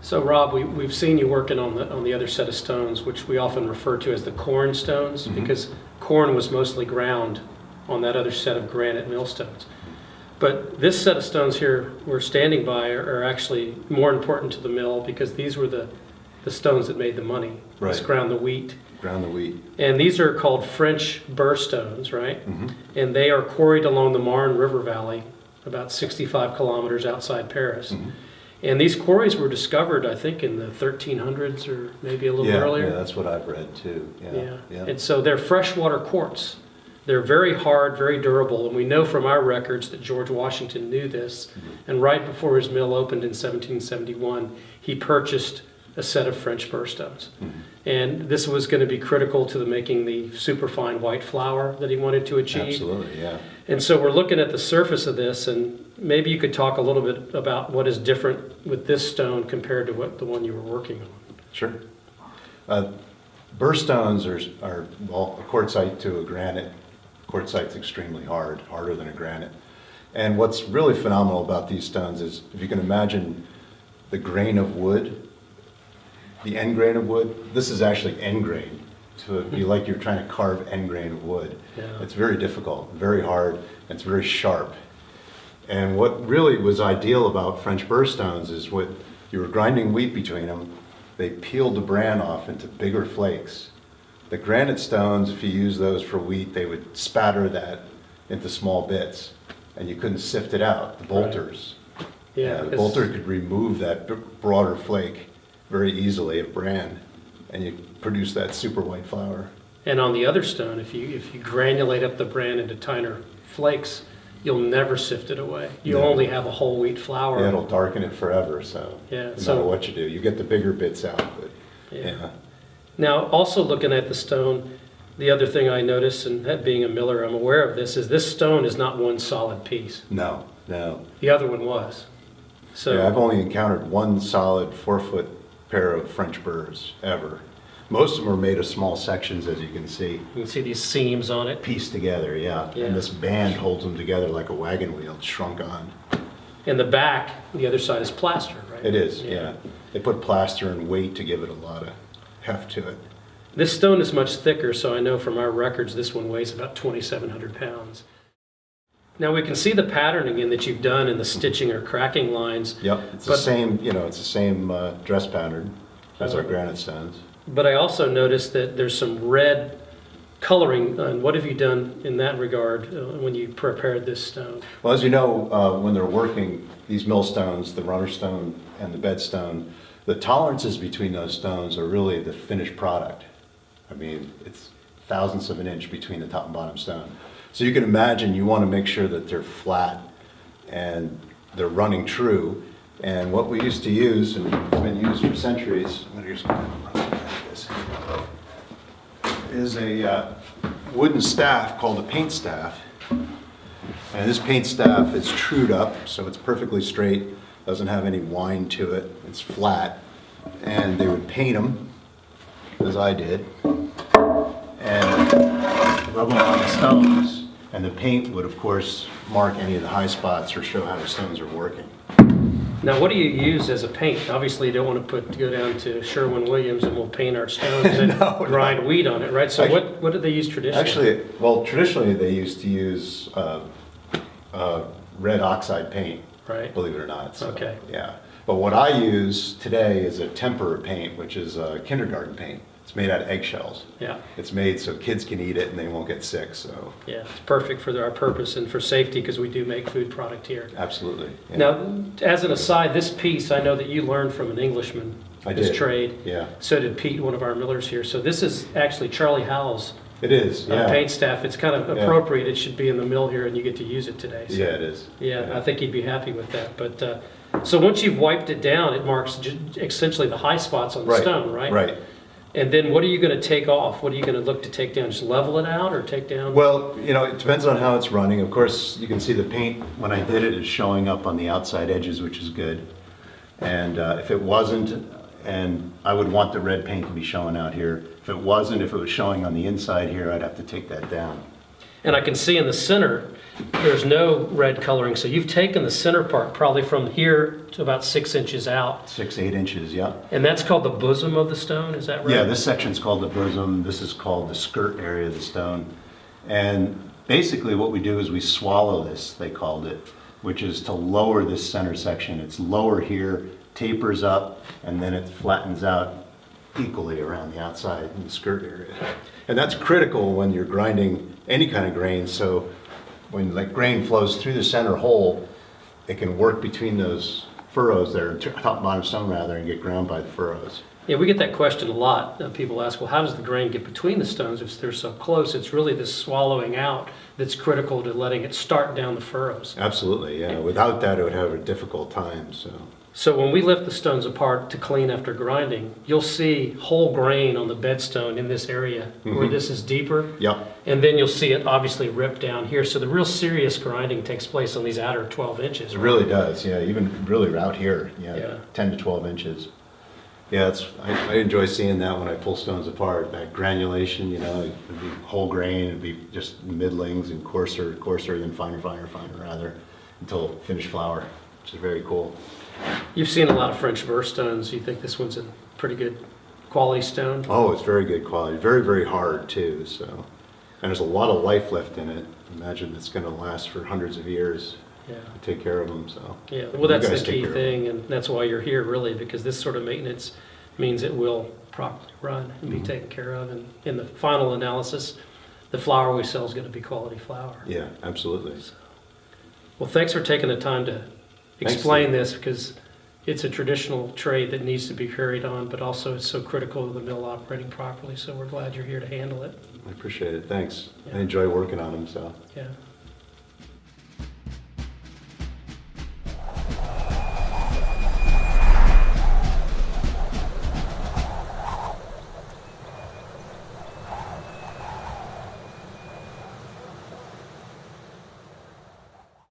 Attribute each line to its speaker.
Speaker 1: So Rob, we've seen you working on the other set of stones, which we often refer to as the corn stones, because corn was mostly ground on that other set of granite millstones. But this set of stones here we're standing by are actually more important to the mill because these were the stones that made the money.
Speaker 2: Right.
Speaker 1: This ground the wheat.
Speaker 2: Ground the wheat.
Speaker 1: And these are called French Burr stones, right? And they are quarried along the Marne River Valley, about 65 kilometers outside Paris. And these quarries were discovered, I think, in the 1300s or maybe a little earlier.
Speaker 2: Yeah, that's what I've read too.
Speaker 1: Yeah. And so they're freshwater quartz. They're very hard, very durable, and we know from our records that George Washington knew this. And right before his mill opened in 1771, he purchased a set of French Burr stones. And this was going to be critical to making the superfine white flour that he wanted to achieve.
Speaker 2: Absolutely, yeah.
Speaker 1: And so we're looking at the surface of this, and maybe you could talk a little bit about what is different with this stone compared to the one you were working on.
Speaker 2: Sure. Burr stones are well, a quartzite to a granite. Quartzite's extremely hard, harder than a granite. And what's really phenomenal about these stones is, if you can imagine the grain of wood, the end grain of wood, this is actually end grain. To be like you're trying to carve end grain of wood.
Speaker 1: Yeah.
Speaker 2: It's very difficult, very hard, and it's very sharp. And what really was ideal about French Burr stones is what you were grinding wheat between them, they peeled the bran off into bigger flakes. The granite stones, if you use those for wheat, they would spatter that into small bits, and you couldn't sift it out. The bolters.
Speaker 1: Yeah,
Speaker 2: The bolter could remove that broader flake very easily of bran, and you produce that super white flour.
Speaker 1: And on the other stone, if you granulate up the bran into tiner flakes, you'll never sift it away. You'll only have a whole wheat flour.
Speaker 2: Yeah, it'll darken it forever, so
Speaker 1: Yeah,
Speaker 2: no
Speaker 1: so-
Speaker 2: matter what you do, you get the bigger bits out, but yeah.
Speaker 1: Now, also looking at the stone, the other thing I noticed, and that being a miller, I'm aware of this stone is not one solid piece.
Speaker 2: No.
Speaker 1: The other one was. So
Speaker 2: Yeah, I've only encountered one solid 4-foot pair of French Burrs ever. Most of them are made of small sections, as you can see.
Speaker 1: you can see these seams on it.
Speaker 2: Pieced together, yeah.
Speaker 1: Yeah.
Speaker 2: And this band holds them together like a wagon wheel, it's shrunk on.
Speaker 1: And the back, the other side is plaster, right?
Speaker 2: It is, yeah. They put plaster and weight to give it a lot of heft to it.
Speaker 1: This stone is much thicker, so I know from our records this one weighs about 2,700 pounds. Now we can see the patterning in that you've done in the stitching or cracking lines.
Speaker 2: Yep, it's the same, it's the same dress pattern as our granite stones.
Speaker 1: But I also noticed that there's some red coloring. And what have you done in that regard when you prepared this stone?
Speaker 2: Well, as you know, when they're working, these millstones, the runner stone and the bed stone, the tolerances between those stones are really the finished product. I mean, it's thousandths of an inch between the top and bottom stone. So you can imagine you want to make sure that they're flat and they're running true. And what we used to use, and it's been used for centuries, I'm going to just like this, is a wooden staff called a paint staff. And this paint staff is trued up, so it's perfectly straight, doesn't have any wind to it, it's flat. And they would paint them, as I did, and rub them on the stones. And the paint would, of course, mark any of the high spots or show how the stones are working.
Speaker 1: Now, what do you use as a paint? Obviously, you don't want to go down to Sherwin-Williams and we'll paint our stones and then grind wheat on it, right? So
Speaker 2: Actually,
Speaker 1: what did they use traditionally?
Speaker 2: Actually, well, traditionally they used to use red oxide paint,
Speaker 1: Right.
Speaker 2: believe it or not. So,
Speaker 1: Okay.
Speaker 2: Yeah. But what I use today is a temper paint, which is a kindergarten paint. It's made out of eggshells.
Speaker 1: Yeah.
Speaker 2: It's made so kids can eat it and they won't get sick, so
Speaker 1: Yeah, it's perfect for our purpose and for safety because we do make food product here.
Speaker 2: absolutely. Yeah.
Speaker 1: Now, as an aside, this piece, I know that you learned from an Englishman,
Speaker 2: I
Speaker 1: his
Speaker 2: did.
Speaker 1: trade.
Speaker 2: Yeah.
Speaker 1: So did Pete, one of our millers here. So this is actually Charlie Howell's
Speaker 2: It is, yeah.
Speaker 1: paint staff. It's kind of appropriate. It should be in the mill here and you get to use it today. So,
Speaker 2: Yeah, it is.
Speaker 1: yeah, I think he'd be happy with that. But so once you've wiped it down, it marks essentially the high spots on the
Speaker 2: Right.
Speaker 1: stone, right?
Speaker 2: Right.
Speaker 1: And then what are you going to take off? What are you going to look to take down? Just level it out or take down?
Speaker 2: Well, it depends on how it's running. Of course, you can see the paint, when I did it, is showing up on the outside edges, which is good. And if it wasn't, and I would want the red paint to be showing out here. If it wasn't, if it was showing on the inside here, I'd have to take that down.
Speaker 1: And I can see in the center, there's no red coloring. So you've taken the center part probably from here to about 6 inches out.
Speaker 2: 6-8 inches, yeah.
Speaker 1: And that's called the bosom of the stone, is that right?
Speaker 2: Yeah, this section's called the bosom. This is called the skirt area of the stone. And basically what we do is we swallow this, they called it, which is to lower this center section. It's lower here, tapers up, and then it flattens out equally around the outside in the skirt area. And that's critical when you're grinding any kind of grain. So when like grain flows through the center hole, it can work between those furrows there, top and bottom stone rather, and get ground by the furrows.
Speaker 1: Yeah, we get that question a lot. People ask, well, how does the grain get between the stones if they're so close? It's really this swallowing out that's critical to letting it start down the furrows.
Speaker 2: Absolutely, yeah. Without that, it would have a difficult time, so.
Speaker 1: So when we lift the stones apart to clean after grinding, you'll see whole grain on the bedstone in this area where this is deeper.
Speaker 2: Yep.
Speaker 1: And then you'll see it obviously ripped down here. So the real serious grinding takes place on these outer 12 inches.
Speaker 2: It really does, yeah. Even really out here,
Speaker 1: Yeah.
Speaker 2: 10 to 12 inches. Yeah, I enjoy seeing that when I pull stones apart. That granulation, it'd be whole grain, it'd be just middlings and coarser, then finer rather, until finished flour, which is very cool.
Speaker 1: You've seen a lot of French Burr stones. You think this one's a pretty good quality stone?
Speaker 2: Oh, it's very good quality. Very, very hard too, so. And there's a lot of life left in it. Imagine it's gonna last for hundreds of years.
Speaker 1: Yeah.
Speaker 2: To take care of them, so.
Speaker 1: Yeah, well,
Speaker 2: You
Speaker 1: that's
Speaker 2: guys
Speaker 1: the
Speaker 2: take
Speaker 1: key
Speaker 2: care of
Speaker 1: thing, and that's why you're here, really, because this sort of maintenance means it will properly run and be taken care of. And in the final analysis, the flour we sell is going to be quality flour.
Speaker 2: Yeah, absolutely.
Speaker 1: Well, thanks for taking the time to
Speaker 2: Thanks,
Speaker 1: explain
Speaker 2: Steve.
Speaker 1: this, because it's a traditional trade that needs to be carried on, but also it's so critical to the mill operating properly. So we're glad you're here to handle it.
Speaker 2: I appreciate it, thanks.
Speaker 1: Yeah.
Speaker 2: I enjoy working on them, so.
Speaker 1: Yeah.